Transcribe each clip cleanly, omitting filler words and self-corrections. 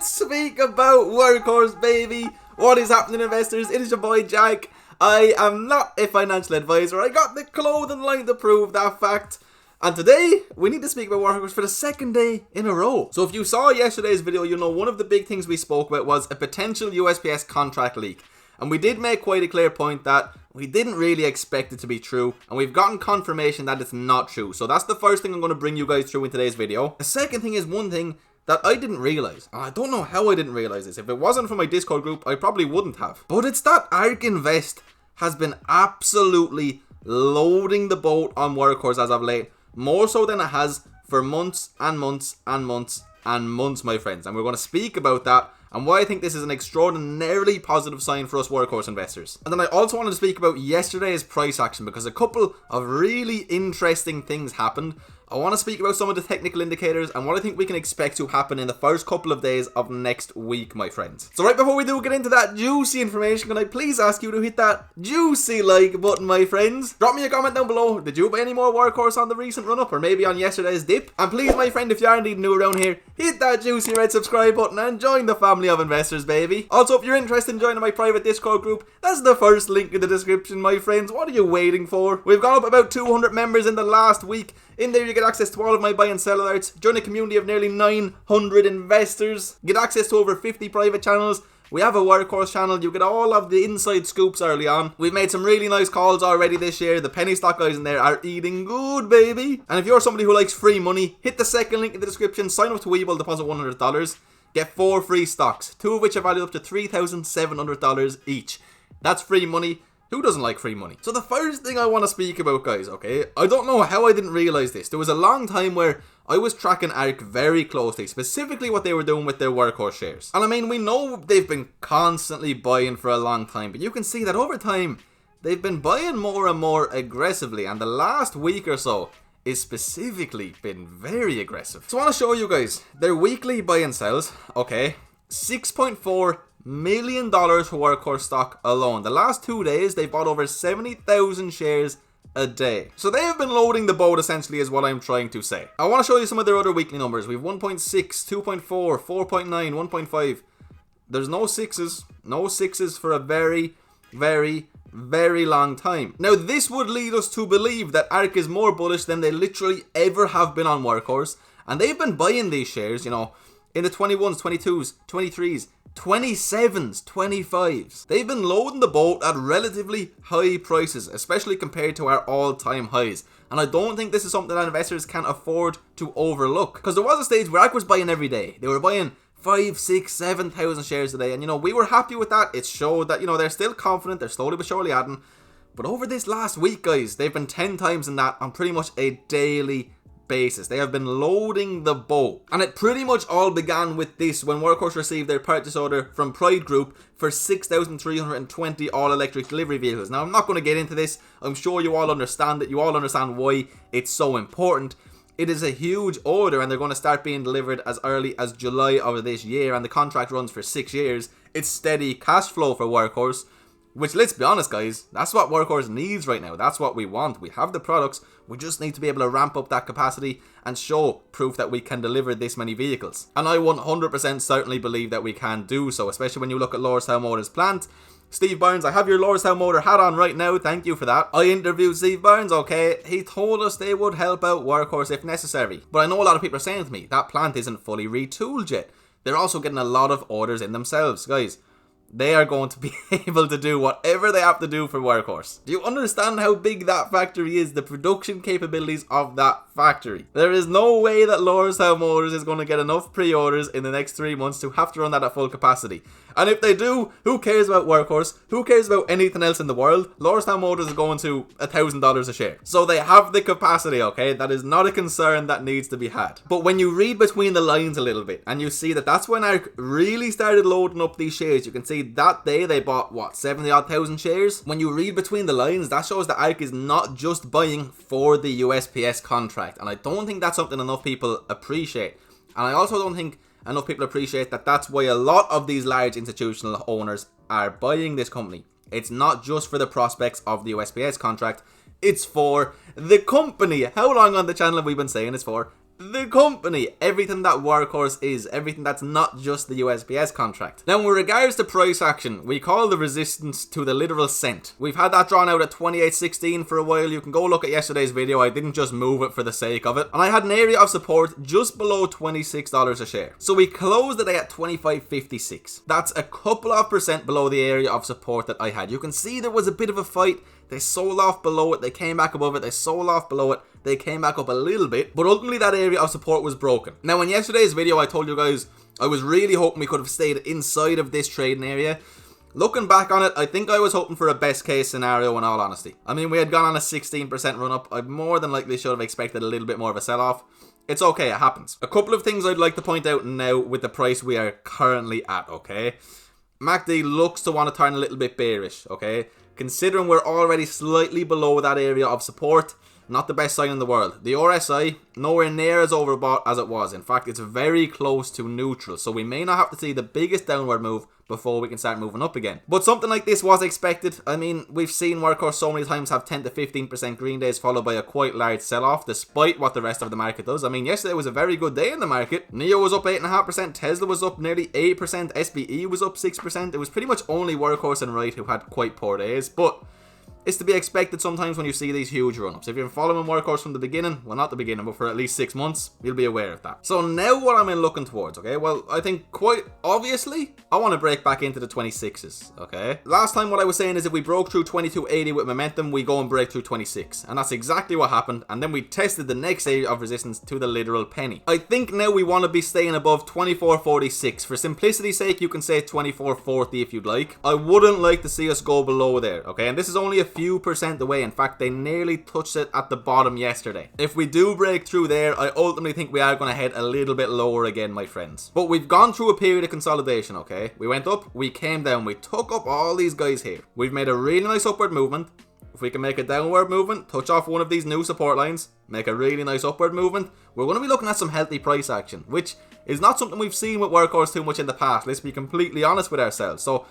Let's speak about Workhorse, baby. What is happening, investors? It is your boy Jack. I am not a financial advisor. I got the clothing line to prove that fact. And today, we need to speak about Workhorse for the second day in a row. So if you saw yesterday's video, you know one of the big things we spoke about was a potential USPS contract leak. And we did make quite a clear point that we didn't really expect it to be true. And we've gotten confirmation that it's not true. So that's the first thing I'm going to bring you guys through in today's video. The second thing is one thing that I didn't realize. I don't know how I didn't realize this. If it wasn't for my Discord group, I probably wouldn't have. But it's that ARK Invest has been absolutely loading the boat on Workhorse as of late. More so than it has for months and months and months and months, my friends. And we're going to speak about that and why I think this is an extraordinarily positive sign for us Workhorse investors. And then I also wanted to speak about yesterday's price action because a couple of really interesting things happened. I want to speak about some of the technical indicators and what I think we can expect to happen in the first couple of days of next week, my friends. So right before we do get into that juicy information, can I please ask you to hit that juicy like button, my friends? Drop me a comment down below. Did you buy any more Workhorse on the recent run-up or maybe on yesterday's dip? And please, my friend, if you are indeed new around here, hit that juicy red subscribe button and join the family of investors, baby. Also, if you're interested in joining my private Discord group, that's the first link in the description, my friends. What are you waiting for? We've gone up about 200 members in the last week. In there you get access to all of my buy and sell alerts, join a community of nearly 900 investors, get access to over 50 private channels. We have a Workhorse channel, you get all of the inside scoops early on. We've made some really nice calls already this year. The penny stock guys in there are eating good, baby. And if you're somebody who likes free money, hit the second link in the description, sign up to Webull, deposit $100, get 4 free stocks, 2 of which are valued up to $3,700 each. That's free money. Who doesn't like free money? So the first thing I want to speak about, guys, okay? I don't know how I didn't realize this. There was a long time where I was tracking ARK very closely, specifically what they were doing with their Workhorse shares. And I mean, we know they've been constantly buying for a long time, but you can see that over time, they've been buying more and more aggressively, and the last week or so is specifically been very aggressive. So I want to show you guys their weekly buy and sells, okay? $6.4 million for Workhorse stock alone. The last 2 days, they bought over 70,000 shares a day. So they have been loading the boat, essentially, is what I'm trying to say. I want to show you some of their other weekly numbers. We have 1.6, 2.4, 4.9, 1.5. There's no sixes. No sixes for a very, very, very long time. Now, this would lead us to believe that ARK is more bullish than they literally ever have been on Workhorse. And they've been buying these shares, you know, in the 21s, 22s, 23s, 27s, 25s. They've been loading the boat at relatively high prices, especially compared to our all-time highs. And I don't think this is something that investors can afford to overlook. Because there was a stage where ARK was buying every day. They were buying 5, 6, 7,000 shares a day. And, you know, we were happy with that. It showed that, you know, they're still confident. They're slowly but surely adding. But over this last week, guys, they've been 10 times in that on pretty much a daily basis. They have been loading the boat. And it pretty much all began with this when Workhorse received their purchase order from Pride Group for 6,320 all-electric delivery vehicles. Now, I'm not going to get into this. I'm sure you all understand it. You all understand why it's so important. It is a huge order and they're going to start being delivered as early as July of this year, and the contract runs for 6 years. It's steady cash flow for Workhorse, which, let's be honest, guys, that's what Workhorse needs right now. That's what we want. We have the products. We just need to be able to ramp up that capacity and show proof that we can deliver this many vehicles. And I 100% certainly believe that we can do so, especially when you look at Lordstown Motors' plant. Steve Burns, I have your Lordstown Motor hat on right now. Thank you for that. I interviewed Steve Burns, okay? He told us they would help out Workhorse if necessary. But I know a lot of people are saying to me, that plant isn't fully retooled yet. They're also getting a lot of orders in themselves, guys. They are going to be able to do whatever they have to do for Workhorse. Do you understand how big that factory is? The production capabilities of that factory. There is no way that Lordstown Motors is going to get enough pre-orders in the next 3 months to have to run that at full capacity. And if they do, who cares about Workhorse? Who cares about anything else in the world? Lordstown Motors is going to $1,000 a share. So they have the capacity, okay? That is not a concern that needs to be had. But when you read between the lines a little bit and you see that that's when ARK really started loading up these shares, you can see that day they bought, what, 70-odd thousand shares? When you read between the lines, that shows that ARK is not just buying for the USPS contract. And I don't think that's something enough people appreciate. And I also don't think enough people appreciate that that's why a lot of these large institutional owners are buying this company. It's not just for the prospects of the USPS contract, it's for the company. How long on the channel have we been saying it's for? the company, everything that Workhorse is, everything that's not just the USPS contract. Now, with regards to price action, we call the resistance to the literal cent. We've had that drawn out at 28.16 for a while. You can go look at yesterday's video. I didn't just move it for the sake of it. And I had an area of support just below $26 a share. So we closed the day at 25.56. That's a couple of percent below the area of support that I had. You can see there was a bit of a fight. They sold off below it, they came back above it, they sold off below it, they came back up a little bit, but ultimately that area of support was broken. Now, in yesterday's video, I told you guys I was really hoping we could have stayed inside of this trading area. Looking back on it, I think I was hoping for a best case scenario in all honesty. I mean, we had gone on a 16% run up. I more than likely should have expected a little bit more of a sell-off. It's okay, it happens. A couple of things I'd like to point out now with the price we are currently at, okay? MACD looks to want to turn a little bit bearish, okay? Considering we're already slightly below that area of support, not the best sign in the world. The RSI, nowhere near as overbought as it was. In fact, it's very close to neutral, so we may not have to see the biggest downward move before we can start moving up again. But something like this was expected. I mean, we've seen Workhorse so many times have 10 to 15% green days followed by a quite large sell-off, despite what the rest of the market does. I mean, yesterday was a very good day in the market. NIO was up 8.5%, Tesla was up nearly 8%, SBE was up 6%. It was pretty much only Workhorse and Wright who had quite poor days, but it's to be expected sometimes when you see these huge run-ups. If you're following Workhorse from the beginning, well, not the beginning, but for at least 6 months, you'll be aware of that. So now what am I looking towards, okay? Well, I think quite obviously, I want to break back into the 26s, okay? Last time what I was saying is if we broke through 22.80 with momentum, we go and break through 26. And that's exactly what happened. And then we tested the next area of resistance to the literal penny. I think now we want to be staying above 24.46. For simplicity's sake, you can say 24.40 if you'd like. I wouldn't like to see us go below there, okay? And this is only a few percent away. In fact, they nearly touched it at the bottom yesterday. If we do break through there, I ultimately think we are going to head a little bit lower again, my friends. But we've gone through a period of consolidation, okay? We went up, we came down, we took up all these guys here. We've made a really nice upward movement. If we can make a downward movement, touch off one of these new support lines, make a really nice upward movement, we're going to be looking at some healthy price action, which is not something we've seen with Workhorse too much in the past. Let's be completely honest with ourselves. So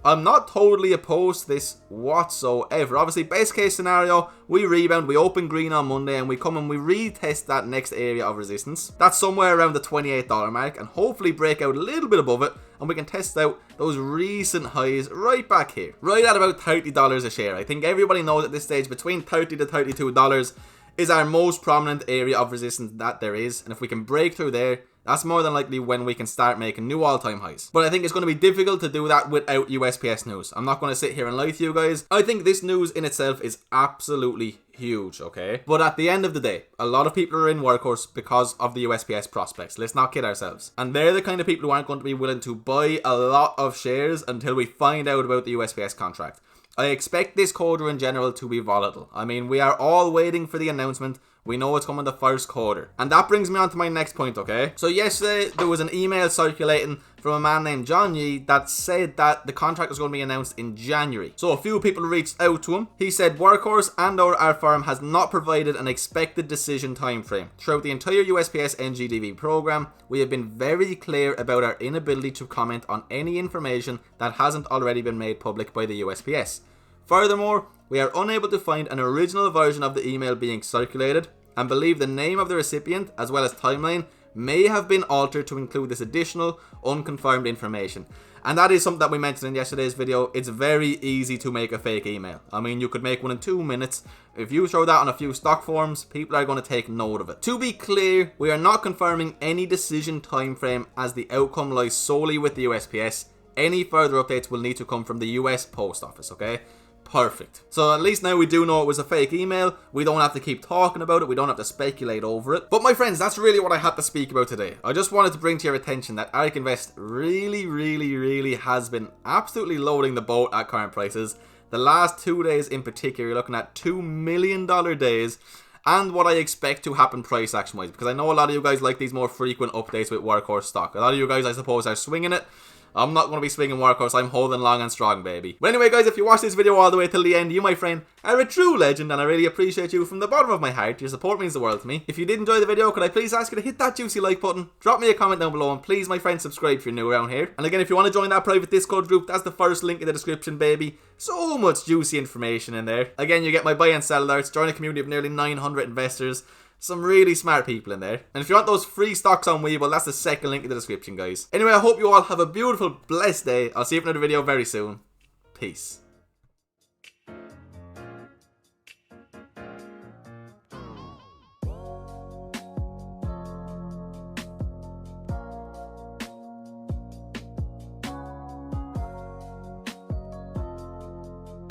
I'm not totally opposed to this whatsoever. Obviously, best case scenario, we rebound, we open green on Monday, and we come and we retest that next area of resistance. That's somewhere around the $28 mark, and hopefully break out a little bit above it, and we can test out those recent highs right back here, right at about $30 a share. I think everybody knows at this stage between $30 to $32 is our most prominent area of resistance that there is, and if we can break through there, that's more than likely when we can start making new all-time highs. But I think it's going to be difficult to do that without USPS news. I'm not going to sit here and lie to you guys. I think this news in itself is absolutely huge, okay? But at the end of the day, a lot of people are in Workhorse because of the USPS prospects. Let's not kid ourselves. And they're the kind of people who aren't going to be willing to buy a lot of shares until we find out about the USPS contract. I expect this quarter in general to be volatile. I mean, we are all waiting for the announcement. We know it's coming the first quarter. And that brings me on to my next point, okay? So yesterday, there was an email circulating from a man named John Yee that said that the contract was going to be announced in January. So a few people reached out to him. He said, Workhorse and or our firm has not provided an expected decision timeframe. Throughout the entire USPS NGDV program, we have been very clear about our inability to comment on any information that hasn't already been made public by the USPS. Furthermore, we are unable to find an original version of the email being circulated and believe the name of the recipient as well as timeline may have been altered to include this additional unconfirmed information. And that is something that we mentioned in yesterday's video. It's very easy to make a fake email. I mean, you could make one in 2 minutes. If you throw that on a few stock forums, people are going to take note of it. To be clear, we are not confirming any decision time frame as the outcome lies solely with the USPS. Any further updates will need to come from the US Post Office, okay? Perfect. So at least now we do know it was a fake email. We don't have to keep talking about it. We don't have to speculate over it. But my friends, that's really what I had to speak about today. I just wanted to bring to your attention that ARK Invest really has been absolutely loading the boat at current prices. The last 2 days in particular, you're looking at $2 million days. And what I expect to happen price action wise. Because I know a lot of you guys like these more frequent updates with Workhorse stock. A lot of you guys, I suppose, are swinging it. I'm not going to be swinging Workhorse, I'm holding long and strong, baby. But anyway, guys, if you watch this video all the way till the end, you, my friend, are a true legend, and I really appreciate you from the bottom of my heart. Your support means the world to me. If you did enjoy the video, could I please ask you to hit that juicy like button, drop me a comment down below, and please, my friend, subscribe if you're new around here. And again, if you want to join that private Discord group, that's the first link in the description, baby. So much juicy information in there. Again, you get my buy and sell alerts, join a community of nearly 900 investors. Some really smart people in there. And if you want those free stocks on Webull, that's the second link in the description, guys. Anyway, I hope you all have a beautiful, blessed day. I'll see you for another video very soon. Peace.